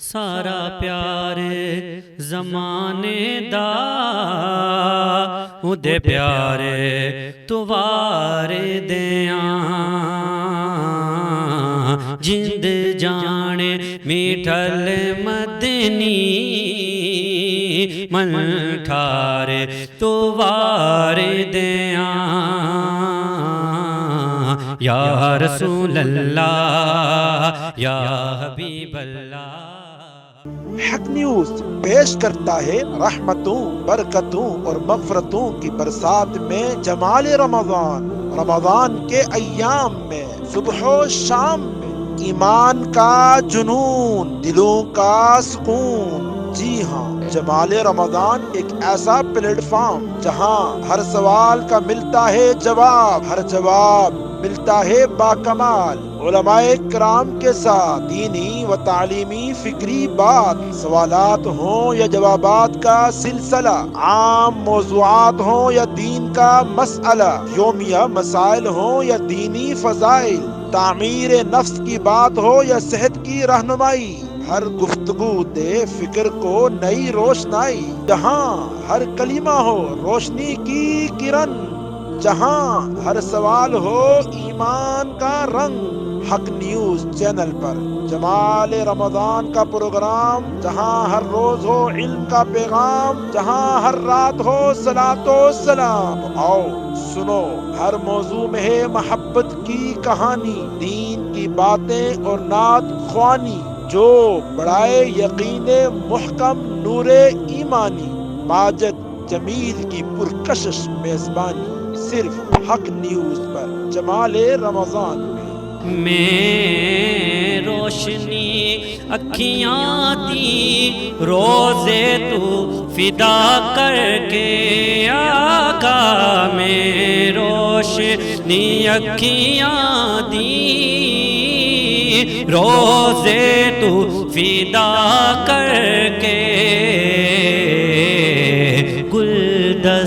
سارا پیار زمانے دا اودے پیارے تو وارے دیاں جند جانے میٹھل مدنی من ٹھارے تو وارے دیاں یا رسول اللہ یا حبیب اللہ۔ حق نیوز پیش کرتا ہے رحمتوں برکتوں اور مغفرتوں کی برسات میں جمال رمضان، رمضان کے ایام میں صبح و شام میں ایمان کا جنون، دلوں کا سکون۔ جی ہاں، جمال رمضان ایک ایسا پلیٹ فارم جہاں ہر سوال کا ملتا ہے جواب، ہر جواب ملتا ہے باکمال علماء کرام کے ساتھ دینی و تعلیمی فکری بات، سوالات ہوں یا جوابات کا سلسلہ، عام موضوعات ہوں یا دین کا مسئلہ، یومیہ مسائل ہوں یا دینی فضائل، تعمیر نفس کی بات ہو یا صحت کی رہنمائی، ہر گفتگو دے فکر کو نئی روشنائی، جہاں ہر کلمہ ہو روشنی کی کرن، جہاں ہر سوال ہو ایمان کا رنگ۔ حق نیوز چینل پر جمال رمضان کا پروگرام، جہاں ہر روز ہو علم کا پیغام، جہاں ہر رات ہو صلاۃ و سلام۔ آؤ سنو، ہر موضوع میں ہے محبت کی کہانی، دین کی باتیں اور نعت خوانی، جو بڑھائے یقین محکم نور ایمانی۔ ماجد جمیل کی پرکشش میزبانی، صرف حق نیوز پر جمال رمضان میں روشنی اکھیاں دی روزے تو فدا کر کے آقا، میں روشنی اکھیاں دی روزے تو فدا کر کے